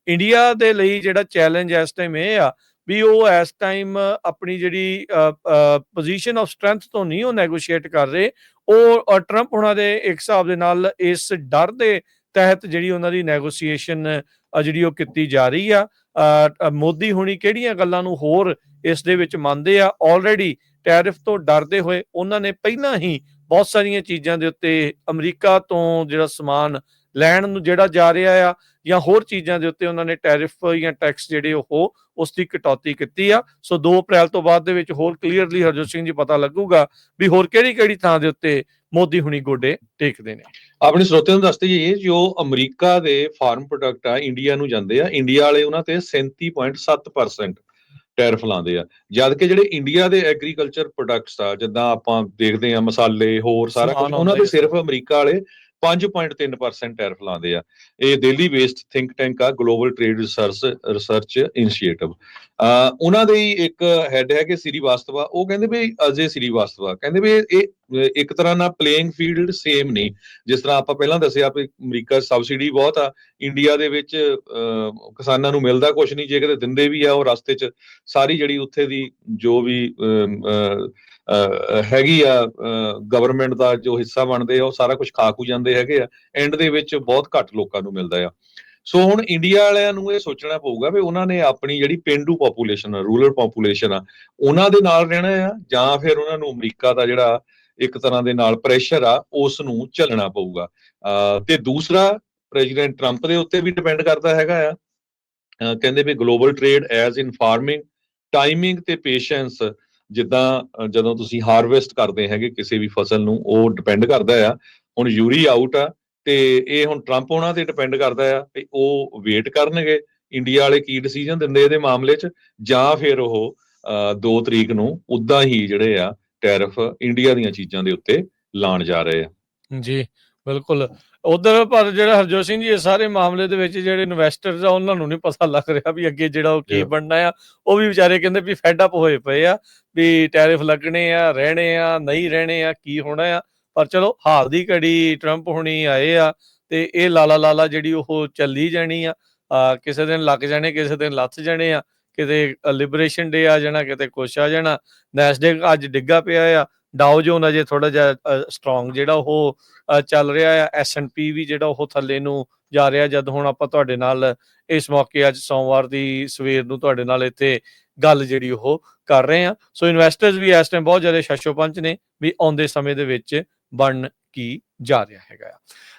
India ਦੇ ਲਈ ਜਿਹੜਾ ਚੈਲੰਜ ਇਸ ਟਾਈਮ ਇਹ ਆ ਵੀ ਉਹ ਇਸ ਟਾਈਮ ਆਪਣੀ ਜਿਹੜੀ ਪੋਜੀਸ਼ਨ ਆਫ ਸਟਰੈਂਥ ਤੋਂ ਨਹੀਂ ਉਹ ਨੈਗੋਸ਼ੀਏਟ ਕਰ ਰਹੇ। ਉਹ ਟਰੰਪ ਉਹਨਾਂ ਦੇ ਇੱਕ ਹਿਸਾਬ ਦੇ ਨਾਲ ਇਸ ਡਰ ਦੇ ਤਹਿਤ ਜਿਹੜੀ ਉਹਨਾਂ ਦੀ ਨੈਗੋਸੀਏਸ਼ਨ ਜਿਹੜੀ ਉਹ ਕੀਤੀ ਜਾ ਰਹੀ ਆ। ਮੋਦੀ ਹੁਣੀ ਕਿਹੜੀਆਂ ਗੱਲਾਂ ਨੂੰ ਹੋਰ ਇਸ ਦੇ ਵਿੱਚ ਮੰਨਦੇ ਆ। ਆਲਰੇਡੀ ਟੈਰਿਫ ਤੋਂ ਡਰਦੇ ਹੋਏ ਉਹਨਾਂ ਨੇ ਪਹਿਲਾਂ ਹੀ ਬਹੁਤ ਸਾਰੀਆਂ ਚੀਜ਼ਾਂ ਦੇ ਉੱਤੇ ਅਮਰੀਕਾ ਤੋਂ ਜਿਹੜਾ ਸਮਾਨ ਲੈਣ ਨੂੰ ਜਿਹੜਾ ਜਾ ਰਿਹਾ ਆ ਜਾਂ ਹੋਰ ਚੀਜ਼ਾਂ ਦੇ ਉੱਤੇ ਉਹਨਾਂ ਨੇ ਟੈਰਿਫ ਜਾਂ ਟੈਕਸ ਜਿਹੜੇ ਉਹ ਉਸ ਦੀ ਕਟੌਤੀ ਕੀਤੀ ਆ। ਸੋ 2 ਅਪ੍ਰੈਲ ਤੋਂ ਬਾਅਦ ਦੇ ਵਿੱਚ ਹੋਰ ਕਲੀਅਰਲੀ ਹਰਜੋਤ ਸਿੰਘ ਜੀ ਪਤਾ ਲੱਗੂਗਾ ਵੀ ਹੋਰ ਕਿਹੜੀ ਥਾਂ ਦੇ ਉੱਤੇ ਮੋਦੀ ਹੁਣੀ ਗੋਡੇ ਟੇਕਦੇ ਨੇ। ਆਪਣੇ ਸਰੋਤਿਆਂ ਨੂੰ ਦੱਸਦੇ ਜੀ, ਜੋ ਅਮਰੀਕਾ ਦੇ ਫਾਰਮ ਪ੍ਰੋਡਕਟ ਆ ਇੰਡੀਆ ਨੂੰ ਜਾਂਦੇ ਆ, ਇੰਡੀਆ ਵਾਲੇ ਉਹਨਾਂ ਤੇ 37.7% ਟੈਰਿਫ ਲਾਉਂਦੇ ਆ, ਜਦ ਕਿ ਜਿਹੜੇ ਇੰਡੀਆ ਦੇ ਐਗਰੀਕਲਚਰ ਪ੍ਰੋਡਕਟਸ ਆ ਜਿੱਦਾਂ ਆਪਾਂ ਦੇਖਦੇ ਆ ਮਸਾਲੇ ਹੋਰ ਸਾਰਾ ਕੁਝ, ਉਹਨਾਂ ਤੇ ਸਿਰਫ ਅਮਰੀਕਾ ਵਾਲੇ 5.3% ਟੈਰਿਫ ਲਾਉਂਦੇ ਆ। ਇਹ ਦਿੱਲੀ ਬੇਸਡ ਥਿੰਕ ਟੈਂਕ ਆ ਗਲੋਬਲ ਟ੍ਰੇਡ ਰਿਸਰਚ ਇਨੀਸ਼ੀਏਟਿਵ। ਉਹਨਾਂ ਦੇ ਇੱਕ ਹੈਡ ਹੈਗੇ ਸ੍ਰੀਵਾਸਤਵਾ, ਉਹ ਕਹਿੰਦੇ ਵੀ ਅਜੇ ਸ੍ਰੀਵਾਸਤਵਾ ਕਹਿੰਦੇ ਵੀ ਇਹ ਇੱਕ ਤਰ੍ਹਾਂ ਨਾਲ ਪਲੇਇੰਗ ਫੀਲਡ ਸੇਮ ਨਹੀਂ। ਜਿਸ ਤਰ੍ਹਾਂ ਆਪਾਂ ਪਹਿਲਾਂ ਦੱਸਿਆ ਵੀ ਅਮਰੀਕਾ ਸਬਸਿਡੀ ਬਹੁਤ ਆ, ਇੰਡੀਆ ਦੇ ਵਿੱਚ ਕਿਸਾਨਾਂ ਨੂੰ ਮਿਲਦਾ ਕੁਛ ਨਹੀਂ, ਜੇ ਕਿਤੇ ਦਿੰਦੇ ਵੀ ਆ ਉਹ ਰਸਤੇ 'ਚ ਸਾਰੀ ਜਿਹੜੀ ਉੱਥੇ ਦੀ ਜੋ ਵੀ ਹੈਗੀ ਆ ਗਵਰਨਮੈਂਟ ਦਾ ਜੋ ਹਿੱਸਾ ਬਣਦੇ ਆ ਉਹ ਸਾਰਾ ਕੁਝ ਖਾ ਖੂ ਜਾਂਦੇ ਹੈਗੇ ਆ, ਐਂਡ ਦੇ ਵਿੱਚ ਬਹੁਤ ਘੱਟ ਲੋਕਾਂ ਨੂੰ ਮਿਲਦਾ ਆ। ਸੋ ਹੁਣ ਇੰਡੀਆ ਵਾਲਿਆਂ ਨੂੰ ਇਹ ਸੋਚਣਾ ਪਊਗਾ ਵੀ ਉਹਨਾਂ ਨੇ ਆਪਣੀ ਜਿਹੜੀ ਪੇਂਡੂ ਪਾਪੂਲੇਸ਼ਨ ਆ, ਰੂਰਲ ਪਾਪੂਲੇਸ਼ਨ ਆ, ਉਹਨਾਂ ਦੇ ਨਾਲ ਰਹਿਣਾ ਆ ਜਾਂ ਫਿਰ ਉਹਨਾਂ ਨੂੰ ਅਮਰੀਕਾ ਦਾ ਜਿਹੜਾ ਇੱਕ ਤਰ੍ਹਾਂ ਦੇ ਨਾਲ ਪ੍ਰੈਸ਼ਰ ਆ ਉਸ ਨੂੰ ਝੱਲਣਾ ਪਊਗਾ। ਤੇ ਦੂਸਰਾ ਪ੍ਰੈਜ਼ੀਡੈਂਟ ਟਰੰਪ ਦੇ ਉੱਤੇ ਵੀ ਡਿਪੈਂਡ ਕਰਦਾ ਹੈਗਾ ਆ। ਕਹਿੰਦੇ ਵੀ global trade as in farming, timing ਤੇ ਪੇਸ਼ੈਂਸ, ਜਿੱਦਾਂ ਜਦੋਂ ਤੁਸੀਂ ਹਾਰਵੈਸਟ ਕਰਦੇ ਹੈਗੇ ਕਿਸੇ ਵੀ ਫਸਲ ਨੂੰ, ਉਹ ਡਿਪੈਂਡ ਕਰਦਾ ਆ। ਹੁਣ ਯੂਰੀ ਆਊਟ ਆ ਤੇ ਇਹ ਹੁਣ ਟਰੰਪ ਉਹਨਾਂ ਤੇ ਡਿਪੈਂਡ ਕਰਦਾ ਆ ਵੀ ਉਹ ਵੇਟ ਕਰਨਗੇ ਇੰਡੀਆ ਵਾਲੇ ਕੀ ਡਿਸੀਜਨ ਦਿੰਦੇ ਇਹਦੇ ਮਾਮਲੇ 'ਚ, ਜਾਂ ਫਿਰ ਉਹ 2 ਤਰੀਕ ਨੂੰ ਉਦਾਂ ਹੀ ਜਿਹੜੇ ਆ ਟੈਰਿਫ ਇੰਡੀਆ ਦੀਆਂ ਚੀਜ਼ਾਂ ਦੇ ਉੱਤੇ ਲਾਉਣ ਜਾ ਰਹੇ ਆ। ਜੀ ਬਿਲਕੁਲ। ਉਧਰ ਪਰ ਜਿਹੜਾ ਹਰਜੋਤ ਸਿੰਘ ਜੀ ਇਹ ਸਾਰੇ ਮਾਮਲੇ ਦੇ ਵਿੱਚ ਜਿਹੜੇ ਇਨਵੈਸਟਰਸ ਆ ਉਹਨਾਂ ਨੂੰ ਨਹੀਂ ਪਤਾ ਲੱਗ ਰਿਹਾ ਵੀ ਅੱਗੇ ਜਿਹੜਾ ਉਹ ਕੀ ਬਣਨਾ ਆ। ਉਹ ਵੀ ਵਿਚਾਰੇ ਕਹਿੰਦੇ ਵੀ ਫੈਡ ਅਪ ਹੋਏ ਪਏ ਆ ਵੀ ਟੈਰਿਫ ਲੱਗਣੇ ਆ, ਰਹਿਣੇ ਆ, ਨਹੀਂ ਰਹਿਣੇ ਆ, ਕੀ ਹੋਣਾ ਆ। ਪਰ ਚਲੋ ਹਾਲ ਦੀ ਘੜੀ ਟਰੰਪ ਹੁਣੀ ਆਏ ਆ ਤੇ ਇਹ ਲਾਲਾ ਜਿਹੜੀ ਉਹ ਚੱਲੀ ਜਾਣੀ ਆ। ਕਿਸੇ ਦਿਨ ਲੱਗ ਜਾਣੇ, ਕਿਸੇ ਦਿਨ ਲੱਥ ਜਾਣੇ ਆ, ਕਿਤੇ ਲਿਬਰੇਸ਼ਨ ਡੇ ਆ ਜਾਣਾ, ਕਿਤੇ ਕੁਛ ਆ ਜਾਣਾ। ਨੈਸਡੇਕ ਅੱਜ ਡਿੱਗਾ ਪਿਆ ਆ, ਡਾਓ ਜੋਨ ਅਜੇ ਥੋੜਾ ਜਿਹਾ ਸਟਰੋਂਗ ਜਿਹੜਾ ਉਹ ਚੱਲ ਰਿਹਾ ਆ, S&P ਵੀ ਜਿਹੜਾ ਉਹ ਥੱਲੇ ਨੂੰ ਜਾ ਰਿਹਾ। ਜਦ ਹੁਣ ਆਪਾਂ ਤੁਹਾਡੇ ਨਾਲ ਇਸ ਮੌਕੇ ਅੱਜ ਸੋਮਵਾਰ ਦੀ ਸਵੇਰ ਨੂੰ ਤੁਹਾਡੇ ਨਾਲ ਇੱਥੇ ਗੱਲ ਜਿਹੜੀ ਉਹ ਕਰ ਰਹੇ ਆ। ਸੋ ਇਨਵੈਸਟਰਸ ਵੀ ਇਸ ਟਾਈਮ ਬਹੁਤ ਜ਼ਿਆਦਾ ਸ਼ਸ਼ੋ ਪੰਚ ਨੇ ਵੀ ਆਉਂਦੇ ਸਮੇਂ ਦੇ ਵਿੱਚ ਬਣ ਕੀ ਜਾ ਰਿਹਾ ਹੈਗਾ ਆ।